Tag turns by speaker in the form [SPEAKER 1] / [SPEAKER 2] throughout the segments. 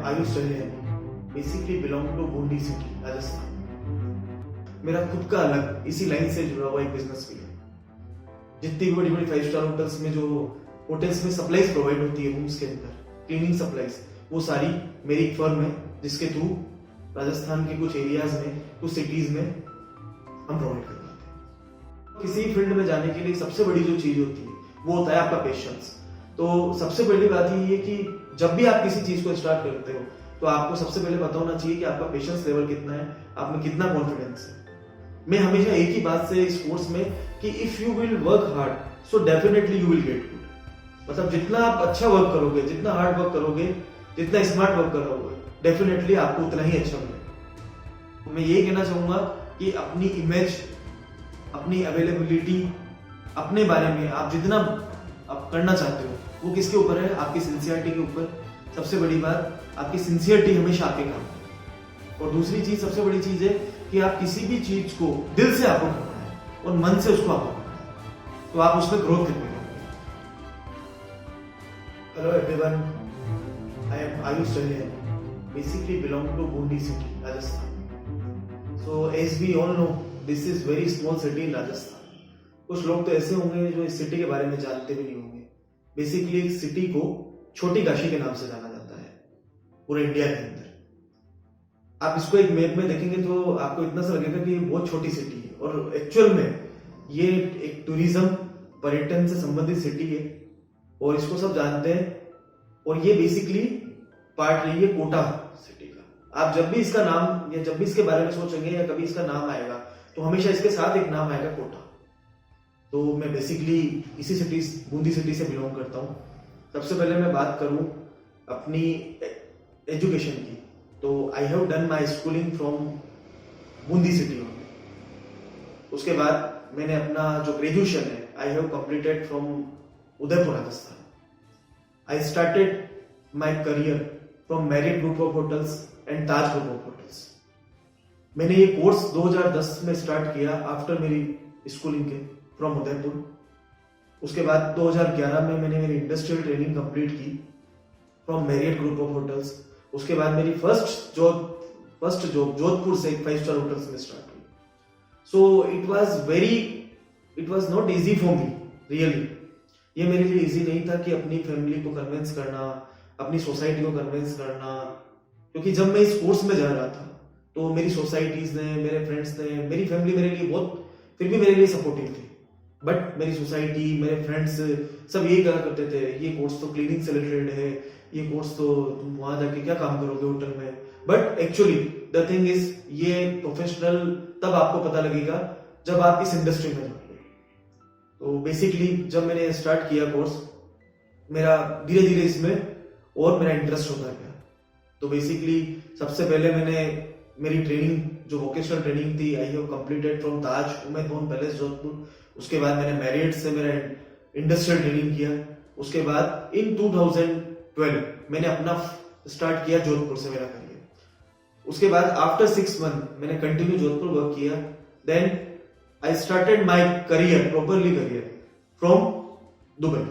[SPEAKER 1] Ayush Chandel basically belong to Bundi city, Rajasthan. मेरा खुद का अलग इसी लाइन से जुड़ा हुआ एक बिजनेस भी है। जितनी भी बड़ी बड़ी 5 स्टार होटल्स में जो होटल्स में सप्लाईज प्रोवाइड होती है रूम्स के अंदर, क्लीनिंग सप्लाईज, वो सारी मेरी एक फर्म है जिसके थ्रू राजस्थान के कुछ एरियाज में, कुछ सिटीज में हम प्रोवाइड कर पाते हैं। किसी फील्ड में जाने के लिए सबसे बड़ी जो चीज होती है वो होता है आपका पेशेंस। तो सबसे पहली बात ये है कि जब भी आप किसी चीज को स्टार्ट करते हो तो आपको सबसे पहले पता होना चाहिए कि आपका पेशेंस लेवल कितना है, आप में कितना कॉन्फिडेंस है। मैं हमेशा एक ही बात से इस कोर्स में कि if you will work hard so definitely you will get good. मतलब जितना आप अच्छा वर्क करोगे, जितना हार्ड वर्क करोगे, जितना स्मार्ट वर्क करोगे, डेफिनेटली आपको उतना ही अच्छा मिलेगा। मैं यही कहना चाहूंगा कि अपनी इमेज, अपनी अवेलेबिलिटी, अपने बारे में आप जितना आप करना चाहते हो वो किसके ऊपर है? आपकी सिंसियरिटी के ऊपर। सबसे बड़ी बात, आपकी सिंसियरिटी हमेशा आपके काम है। और दूसरी चीज, सबसे बड़ी चीज है कि आप किसी भी चीज को दिल से आपको करना है और मन से उसको आपको करना है, तो आप उसमें ग्रोथ करने लगोगे। Hello everyone, I am Ayush Chandel, basically belong to Bundi city, Rajasthan. So as we all know, this is very small city in Rajasthan. कुछ लोग तो ऐसे होंगे जो इस सिटी के बारे में जानते भी नहीं होंगे। बेसिकली इस सिटी को छोटी काशी के नाम से जाना जाता है पूरे इंडिया के अंदर। आप इसको एक मैप में देखेंगे तो आपको इतना सा लगेगा कि ये बहुत छोटी सिटी है, और एक्चुअल में ये एक टूरिज्म, पर्यटन से संबंधित सिटी है और इसको सब जानते हैं। और ये बेसिकली पार्ट रही है कोटा सिटी का। आप जब भी इसका नाम या जब भी इसके बारे में सोचेंगे या कभी इसका नाम आएगा तो हमेशा इसके साथ एक नाम आएगा, कोटा। तो मैं बेसिकली इसी सिटी, बूंदी सिटी से बिलोंग करता हूँ। सबसे पहले मैं बात करूँ अपनी एजुकेशन की, तो I have done my schooling from Bundi city. उसके बाद मैंने अपना जो ग्रेजुएशन है I have completed from Udaipur, Rajasthan. I started my career from merit group of hotels and Taj group of hotels. मैंने ये कोर्स 2010 में स्टार्ट किया आफ्टर मेरी स्कूलिंग के फ्रॉम उदयपुर। उसके बाद 2011 में मैंने मेरी इंडस्ट्रियल ट्रेनिंग कंप्लीट की from merit group of hotels. उसके बाद मेरी फर्स्ट जॉब जोधपुर से 5 स्टार होटल्स में स्टार्ट हुई। So it was not easy for me, really. ये मेरे लिए इजी नहीं था कि अपनी फैमिली को कन्विंस करना, अपनी सोसाइटी को कन्विंस करना, क्योंकि जब मैं इस कोर्स में जा रहा था तो मेरी सोसाइटीज ने, मेरे फ्रेंड्स ने, मेरी फैमिली मेरे लिए बहुत, फिर भी मेरे लिए सपोर्टिव थी। बट मेरी सोसाइटी, मेरे फ्रेंड्स सब यही कहा करते थे, ये कोर्स तो क्लीनिंग से रिलेटेड है, ये कोर्स तो तुम वहां जाके क्या काम करोगे होटल में। But actually the thing is, ये प्रोफेशनल तब आपको पता लगेगा जब आप इस इंडस्ट्री में जाओगे। तो बेसिकली जब मैंने स्टार्ट किया कोर्स, मेरा धीरे धीरे इसमें और मेरा इंटरेस्ट होता गया। तो बेसिकली सबसे पहले मैंने मेरी ट्रेनिंग, जो वोकेशनल ट्रेनिंग थी, I have completed from Taj Umaid Bhawan palace Jodhpur. उसके बाद मैंने मैरिट से मेरा इंडस्ट्रियल ट्रेनिंग किया। उसके बाद इन 2012 मैंने अपना स्टार्ट किया जोधपुर से मेरा करियर। उसके बाद आफ्टर 6 मंथ मैंने कंटिन्यू जोधपुर वर्क किया। Then I started my career, properly career, from Dubai.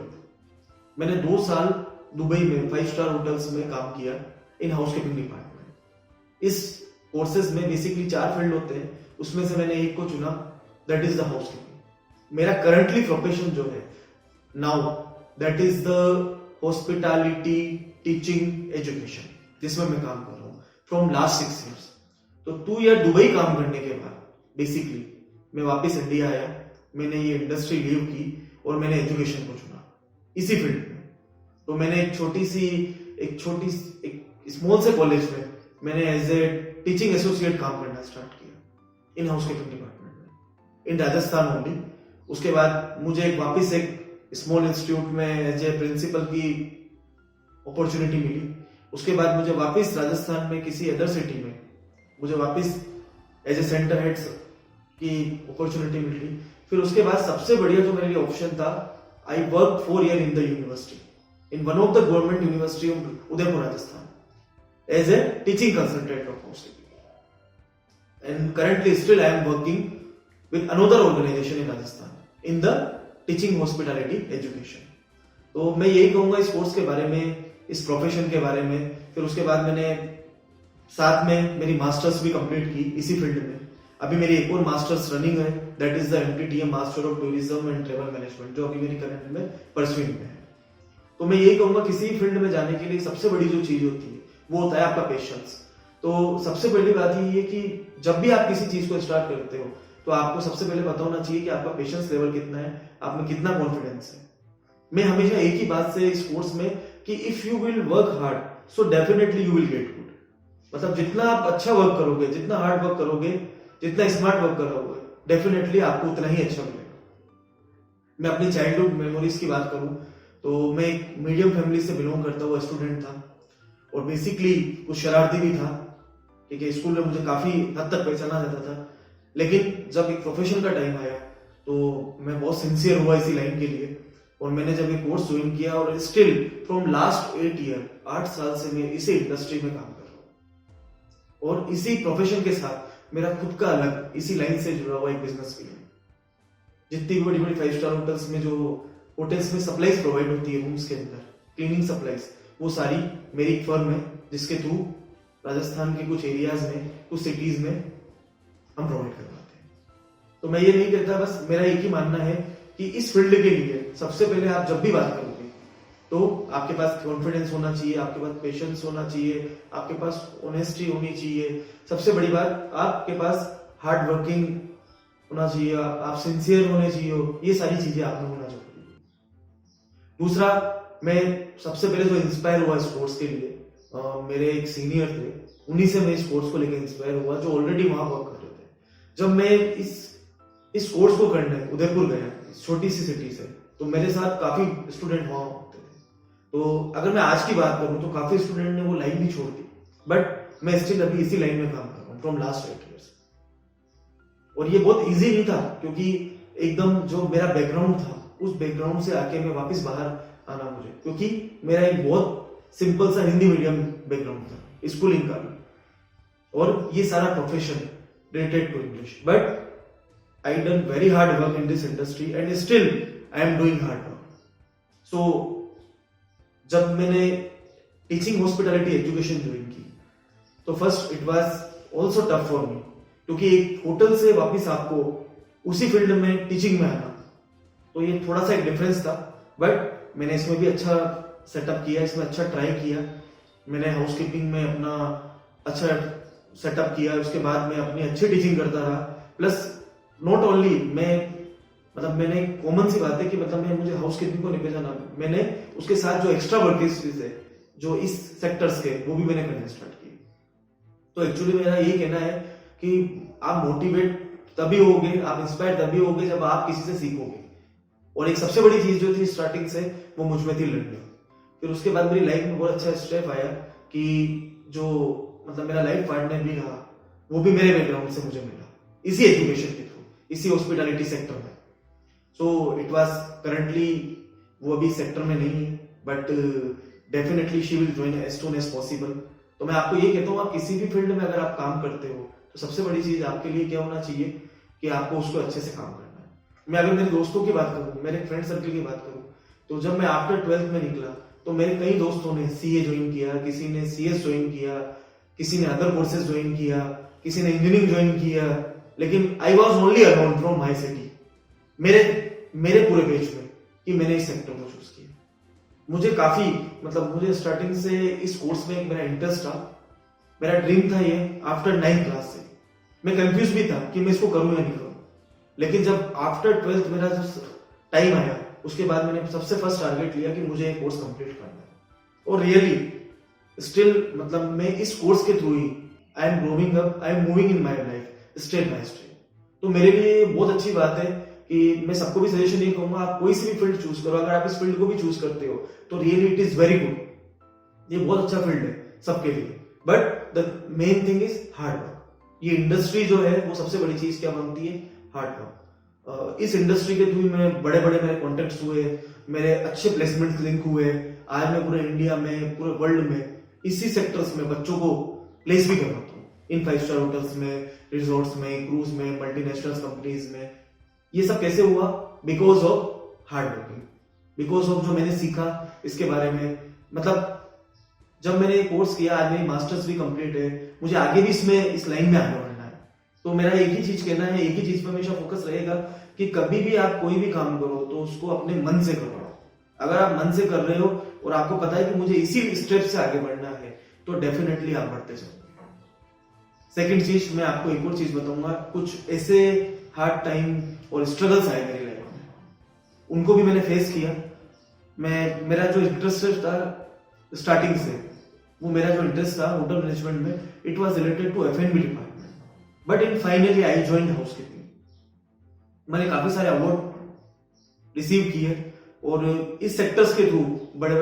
[SPEAKER 1] मैंने 2 साल दुबई में 5 स्टार होटल्स में काम किया इन हाउसकीपिंग डिपार्टमेंट। इस कोर्सेज में बेसिकली 4 फील्ड होते हैं, उसमें से मैंने एक को चुना, दैट इज द हाउसकीपिंग। मेरा करंटली प्रोफेशन जो है now, that is the hospitality teaching education, जिसमें मैं काम कर रहा हूँ फ्रॉम लास्ट 6 ईयर्स। तो 2 ईयर दुबई काम करने के बाद बेसिकली मैं वापस इंडिया आया। मैंने ये इंडस्ट्री लीव की और मैंने एजुकेशन को चुना इसी फील्ड में। तो मैंने एक स्मॉल से कॉलेज में मैंने एज ए टीचिंग एसोसिएट काम करना स्टार्ट किया इन हाउसकीपिंग डिपार्टमेंट में, इन राजस्थान ओनली। उसके बाद मुझे वापस एक स्मॉल इंस्टीट्यूट में एज ए प्रिंसिपल की अपॉर्चुनिटी मिली। उसके बाद मुझे वापस राजस्थान में किसी अदर सिटी में मुझे वापस एज ए सेंटर हेड की अपॉर्चुनिटी मिली। फिर उसके बाद सबसे बढ़िया जो मेरे लिए ऑप्शन था, I work 4 year in the university, in one of the government university of Udaipur, Rajasthan, as a teaching consultant of housekeeping. And currently still I am working with another organization in Rajasthan in the teaching hospitality education। तो मैं यही कहूंगा इस course के बारे में इस profession के बारे में। फिर उसके बाद मैंने साथ में मेरी मास्टर्स भी कंप्लीट की इसी फील्ड में। अभी मेरी एक और मास्टर्स रनिंग है, that is the MTTM master of tourism and travel management, जो अभी मेरी करंट में परस्यूइंग में है। तो मैं यही कहूंगा, किसी फील्ड में जाने के लिए सबसे बड़ी जो चीज होती है वो होता है आपका पेशेंस। तो सबसे पहली बात ये है कि जब भी आप किसी चीज को स्टार्ट करते हो तो आपको सबसे पहले पता होना चाहिए कि आपका पेशेंस लेवल कितना है, आप में कितना कॉन्फिडेंस है। मैं हमेशा एक ही बात से इस कोर्स में कि if you will work hard so definitely you will get good. मतलब जितना आप अच्छा वर्क करोगे, जितना हार्ड वर्क करोगे, जितना स्मार्ट वर्क करोगे, डेफिनेटली आपको उतना ही अच्छा मिलेगा। मैं अपनी चाइल्डहुड मेमोरीज की बात करूं तो मैं एक मीडियम फैमिली से बिलोंग करता हुआ स्टूडेंट था और बेसिकली कुछ शरारती भी था। ठीक है, स्कूल में मुझे काफी हद तक पहचाना जाता था, लेकिन जब एक प्रोफेशन का टाइम आया तो मैं बहुत सिंसियर हुआ इसी लाइन के लिए और मैंने जब एक कोर्स ज्वाइन किया और स्टिल फ्रॉम लास्ट 8 ईयर 8 साल से मैं इसी इंडस्ट्री में काम कर रहा हूँ और इसी प्रोफेशन के साथ मेरा खुद का अलग इसी लाइन से जुड़ा हुआ एक बिजनेस भी है। जितनी भी बड़ी बड़ी 5 स्टार होटल्स में जो होटल्स में सप्लाईज प्रोवाइड होती है रूम्स के अंदर, क्लीनिंग सप्लाईज, वो सारी मेरी एक फर्म है जिसके थ्रू राजस्थान के कुछ एरियाज में, कुछ सिटीज में हम प्रोवाइड करवाते हैं। तो मैं ये नहीं कहता, बस मेरा एक ही मानना है कि इस फील्ड के लिए सबसे पहले आप जब भी बात करोगे तो आपके पास कॉन्फिडेंस होना चाहिए, आपके पास पेशेंस होना चाहिए, आपके पास ऑनेस्टी होनी चाहिए। सबसे बड़ी बात, आपके पास हार्ड वर्किंग होना चाहिए, आप सिंसियर होने चाहिए, ये सारी चीजें आप में होना चाहिए। दूसरा, मैं सबसे पहले जो इंस्पायर हुआ स्पोर्ट्स के लिए, मेरे एक सीनियर थे, उन्हीं से मैं स्पोर्ट्स को लेकर इंस्पायर हुआ, जो ऑलरेडी वहां वर्क कर रहे थे। जब मैं इस कोर्स को करने उदयपुर गया, छोटी सी सिटी से, तो मेरे साथ काफी स्टूडेंट वहां होते थे। तो अगर मैं आज की बात करूं तो काफी स्टूडेंट ने वो लाइन भी छोड़ दी, बट मैं स्टिल अभी इसी लाइन में काम कर रहा हूँ फ्रॉम लास्ट 8 ईयर्स। और ये बहुत इजी नहीं था, क्योंकि एकदम जो मेरा बैकग्राउंड था उस बैकग्राउंड से आके मैं वापस बाहर आना मुझे, क्योंकि मेरा एक बहुत सिंपल सा हिंदी मीडियम बैकग्राउंड था स्कूलिंग का भी, और ये सारा profession related to English. But I done very hard work in this industry and still I am doing hard work. So जब मैंने टीचिंग हॉस्पिटैलिटी एजुकेशन ज्वाइन की तो first it was also tough for me, क्योंकि एक hotel से वापस आपको उसी फील्ड में टीचिंग में आना, तो ये थोड़ा सा एक डिफरेंस था। बट मैंने इसमें भी अच्छा सेटअप किया, इसमें अच्छा ट्राई किया। मैंने हाउसकीपिंग में अपना अच्छा सेटअप किया, उसके बाद मैं अपनी अच्छी टीचिंग करता रहा। प्लस नॉट ओनली मैंने कॉमन सी बात है कि मुझे हाउसकीपिंग को नहीं पहचाना, मैंने उसके साथ जो एक्स्ट्रा वर्किंग है जो इस सेक्टर्स के, वो भी मैंने करना स्टार्ट किए। तो एक्चुअली मेरा ये कहना है कि आप मोटिवेट तभी होगे, आप इंस्पायर तभी होगे जब आप किसी से सीखोगे। और एक सबसे बड़ी चीज जो थी स्टार्टिंग से, वो मुझ में थी लर्निंग। फिर उसके बाद मेरी लाइफ में बहुत अच्छा स्टेप आया कि जो मेरा लाइफ पार्टनर भी रहा, वो भी मेरे बैकग्राउंड से मुझे मिला, इसी एजुकेशन के थ्रू, इसी हॉस्पिटैलिटी सेक्टर में। सो इट वाज करंटली, वो अभी सेक्टर में नहीं है, but definitely she will join as soon as possible. तो मैं आपको ये कहता हूँ, आप किसी भी फील्ड में अगर आप काम करते हो तो सबसे बड़ी चीज आपके लिए क्या होना चाहिए कि आपको उसको अच्छे से काम करना है। मैं अगर मेरे दोस्तों की बात करूं, मेरे फ्रेंड सर्कल की बात करूं, तो जब मैं आफ्टर 12th में निकला तो मेरे कई दोस्तों ने सीए ज्वाइन किया, किसी ने सीएस ज्वाइन किया, किसी ने अदर कोर्सेज ज्वाइन किया, किसी ने इंजीनियरिंग ज्वाइन किया, लेकिन I was only alone from my city, मेरे पूरे बैच में, कि मैंने इस सेक्टर को चूज किया। मुझे काफी मुझे स्टार्टिंग से इस कोर्स में मेरा इंटरेस्ट था, मेरा ड्रीम था ये आफ्टर 9th क्लास से। मैं कंफ्यूज भी था कि मैं इसको करूं या नहीं करूं, लेकिन जब आफ्टर 12th मेरा जो टाइम आया, उसके बाद मैंने सबसे फर्स्ट टारगेट लिया कि मुझे एक कोर्स कंप्लीट करना है। और रियली स्टिल मैं इस कोर्स के through he I am growing up, I am moving in my life step by step. तो मेरे लिए बहुत अच्छी बात है कि मैं सबको भी सजेशन ये कहूंगा, आप कोई सी भी फील्ड चूज करो, अगर आप इस फील्ड को भी चूज करते हो तो really it is very good, ये बहुत अच्छा फील्ड है सबके लिए। But the main thing is hard work. ये इंडस्ट्री जो है वो सबसे बड़ी चीज क्या बनती है, हार्ड वर्क। इस इंडस्ट्री के थ्रू में बड़े बड़े मेरे कॉन्टेक्ट्स हुए, मेरे अच्छे प्लेसमेंट लिंक हुए। आज मैं पूरे इंडिया में, पूरे वर्ल्ड में इसी सेक्टर्स में बच्चों को प्लेस भी करवाता हूँ, इन 5 स्टार होटल्स में, रिजॉर्ट्स में, क्रूज में, मल्टीनेशनल कंपनीज में। ये सब कैसे हुआ? Because of hard working, because of जो मैंने सीखा इसके बारे में। जब मैंने कोर्स किया, आज मेरी मास्टर्स भी कंप्लीट है, मुझे आगे भी इस लाइन में आगे बढ़ना है। तो मेरा एक ही चीज कहना है, एक ही चीज पर हमेशा फोकस रहेगा कि कभी भी आप कोई भी काम करो तो उसको अपने मन से करो। अगर आप मन से कर रहे हो और आपको पता है कि मुझे इसी स्टेप से आगे बढ़ना है, तो डेफिनेटली आप बढ़ते जाओ। सेकंड चीज, मैं आपको एक और चीज बताऊंगा, कुछ ऐसे हार्ड टाइम और स्ट्रगल्स आए मेरी लाइफ में, उनको भी मैंने फेस किया। मेरा जो इंटरेस्ट था स्टार्टिंग से, वो मेरा जो इंटरेस्ट था होटल मैनेजमेंट में, it was related to F&B department, but in finally I joined housekeeping. मैंने काफी सारे अवार्ड रिसीव किए और इस सेक्टर्स के थ्रू बड़े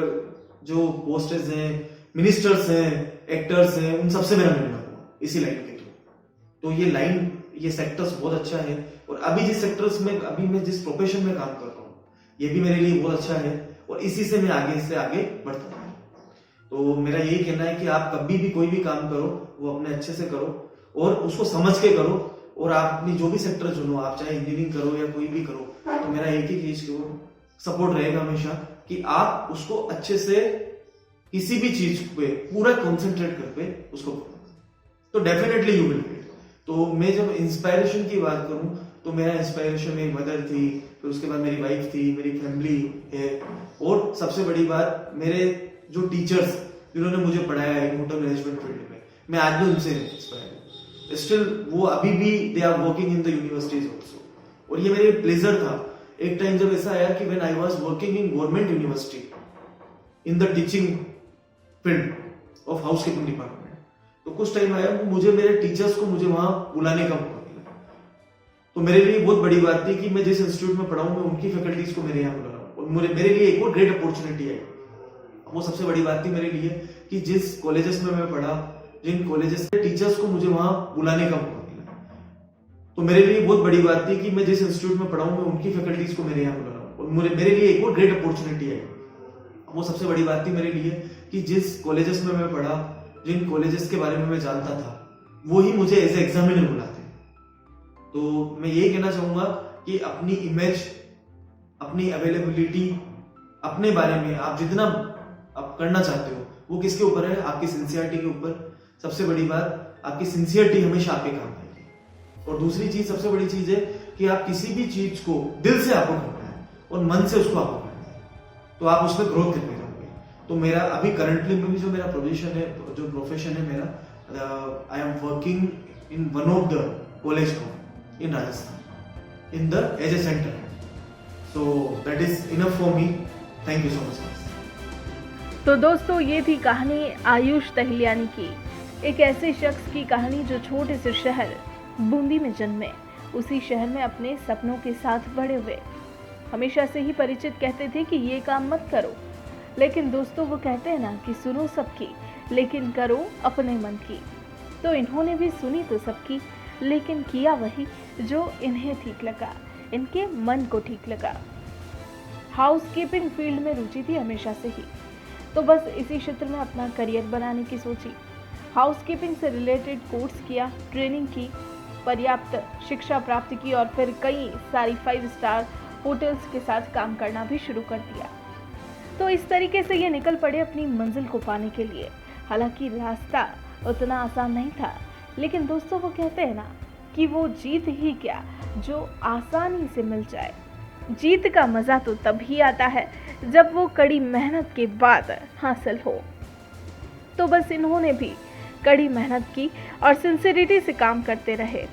[SPEAKER 1] जो पोस्टेज हैं, मिनिस्टर्स हैं, एक्टर्स हैं, उन सबसे मेरा मिलना हुआ इसी लाइन के थ्रू। तो ये सेक्टर्स बहुत अच्छा है। और अभी जिस सेक्टर्स में, अभी मैं जिस प्रोफेशन में काम कर रहा हूँ, ये भी मेरे लिए बहुत अच्छा है और इसी से मैं आगे से आगे बढ़ता हूँ। तो मेरा यही कहना है कि आप कभी भी कोई भी काम करो, वो अपने अच्छे से करो और उसको समझ के करो। और आप अपनी जो भी सेक्टर चुनो, आप चाहे इंजीनियरिंग करो या कोई भी करो, तो मेरा एक ही चीज सपोर्ट रहेगा हमेशा कि आप उसको अच्छे से किसी भी चीज पे पूरा कॉन्सेंट्रेट करके उसको करो, तो डेफिनेटली यू विल गेट। तो मैं जब इंस्पायरेशन की बात करूं, तो मेरा इंस्पायरेशन मेरी मदर थी, फिर उसके बाद मेरी वाइफ थी, मेरी फैमिली है, और सबसे बड़ी बात मेरे जो टीचर्स जिन्होंने मुझे पढ़ाया है होटल मैनेजमेंट फील्ड में, मैं आज भी उनसे इंस्पायर हूँ। स्टिल वो अभी भी they are working in the universities also, और ये मेरे प्लेजर था। एक टाइम जब ऐसा आया कि when I was working in government university in the teaching field of housekeeping department, तो कुछ टाइम आया मुझे मेरे टीचर्स को मुझे वहां बुलाने का मौका मिला। तो मेरे लिए बहुत बड़ी बात थी कि मैं जिस इंस्टीट्यूट में पढ़ा हूं, मैं उनकी फैकल्टीज को मेरे यहाँ बुला रहा हूँ, और मेरे लिए एक और ग्रेट अपॉर्चुनिटी आई। वो सबसे बड़ी बात थी मेरे लिए कि जिस कॉलेजेस में मैं पढ़ा, जिन कॉलेजेस के टीचर्स को मुझे वहां बुलाने का मौका मिला, तो मेरे लिए बहुत बड़ी बात थी कि मैं जिस इंस्टीट्यूट में पढ़ा हूं, मैं उनकी फैकल्टीज को मेरे यहाँ बुला रहा हूँ, और मेरे लिए एक और ग्रेट अपॉर्चुनिटी आई। वो सबसे बड़ी बात थी मेरे लिए कि जिस कॉलेजेस में मैं पढ़ा, जिन कॉलेजेस के बारे में मैं जानता था, वो ही मुझे एज ए एग्जामिनर बुलाते। तो मैं यही कहना चाहूंगा कि अपनी इमेज, अपनी अवेलेबिलिटी, अपने बारे में आप जितना आप करना चाहते हो, वो किसके ऊपर है? आपकी सिंसियरिटी के ऊपर। सबसे बड़ी बात, आपकी सिंसियरिटी हमेशा आपके काम आएगी। और दूसरी चीज, सबसे बड़ी चीज है कि आप किसी भी चीज को दिल से आपको करना है और मन से उसको आपको करना है, तो आप उसमें ग्रोथ करते जाओगे। तो मेरा अभी करंटली में भी जो मेरा पोजीशन है, जो प्रोफेशन है मेरा, I am working in one of the college in Rajasthan in the age a centre. So that is enough for me. Thank you so much.
[SPEAKER 2] तो दोस्तों, ये थी कहानी आयुष तहिलियानी की, एक ऐसे शख्स की कहानी जो छोटे से शहर बूंदी में जन्मे, उसी शहर में अपने सपनों के साथ बड़े हुए। हमेशा से ही परिचित कहते थे कि ये काम मत करो, लेकिन दोस्तों वो कहते हैं ना कि सुनो सबकी लेकिन करो अपने मन की। तो इन्होंने भी सुनी तो सबकी, लेकिन किया वही जो इन्हें ठीक लगा, इनके मन को ठीक लगा। हाउसकीपिंग फील्ड में रुचि थी हमेशा से ही, तो बस इसी क्षेत्र में अपना करियर बनाने की सोची। हाउसकीपिंग से रिलेटेड कोर्स किया, ट्रेनिंग की, पर्याप्त शिक्षा प्राप्त की और फिर कई सारी 5 स्टार होटल्स के साथ काम करना भी शुरू कर दिया। तो इस तरीके से ये निकल पड़े अपनी मंजिल को पाने के लिए। हालांकि रास्ता उतना आसान नहीं था, लेकिन दोस्तों वो कहते हैं ना कि वो जीत ही क्या जो आसानी से मिल जाए। जीत का मजा तो तभी आता है जब वो कड़ी मेहनत के बाद हासिल हो। तो बस इन्होंने भी कड़ी मेहनत की और सिंसियरिटी से काम करते रहे।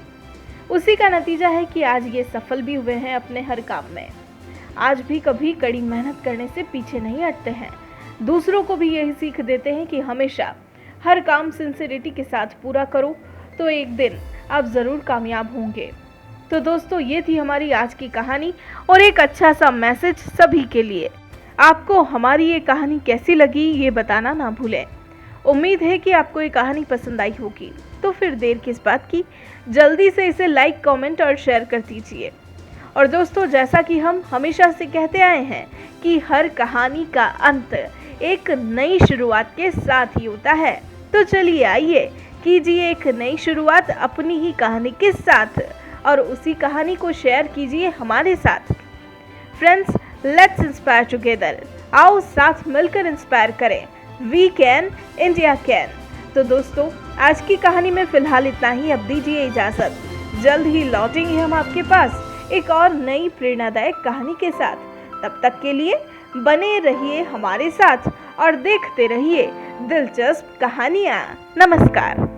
[SPEAKER 2] उसी का नतीजा है कि आज ये सफल भी हुए हैं अपने हर काम में। आज भी कभी कड़ी मेहनत करने से पीछे नहीं हटते हैं, दूसरों को भी यही सीख देते हैं कि हमेशा हर काम सिंसियरिटी के साथ पूरा करो, तो एक दिन आप ज़रूर कामयाब होंगे। तो दोस्तों, ये थी हमारी आज की कहानी और एक अच्छा सा मैसेज सभी के लिए। आपको हमारी ये कहानी कैसी लगी ये बताना ना भूलें। उम्मीद है कि आपको ये कहानी पसंद आई होगी, तो फिर देर किस बात की, जल्दी से इसे लाइक, कमेंट और शेयर कर दीजिए। और दोस्तों, जैसा कि हम हमेशा से कहते आए हैं कि हर कहानी का अंत एक नई शुरुआत के साथ ही होता है, तो चलिए आइए कीजिए एक नई शुरुआत अपनी ही कहानी के साथ और उसी कहानी को शेयर कीजिए हमारे साथ। Friends, let's inspire together. आओ साथ मिलकर इंस्पायर करें। We can, India can. तो दोस्तों, आज की कहानी में फिलहाल इतना ही। अब दीजिए इजाजत, जल्द ही लौटेंगे हम आपके पास एक और नई प्रेरणादायक कहानी के साथ। तब तक के लिए बने रहिए हमारे साथ और देखते रहिए दिलचस्प कहानियाँ। नमस्कार।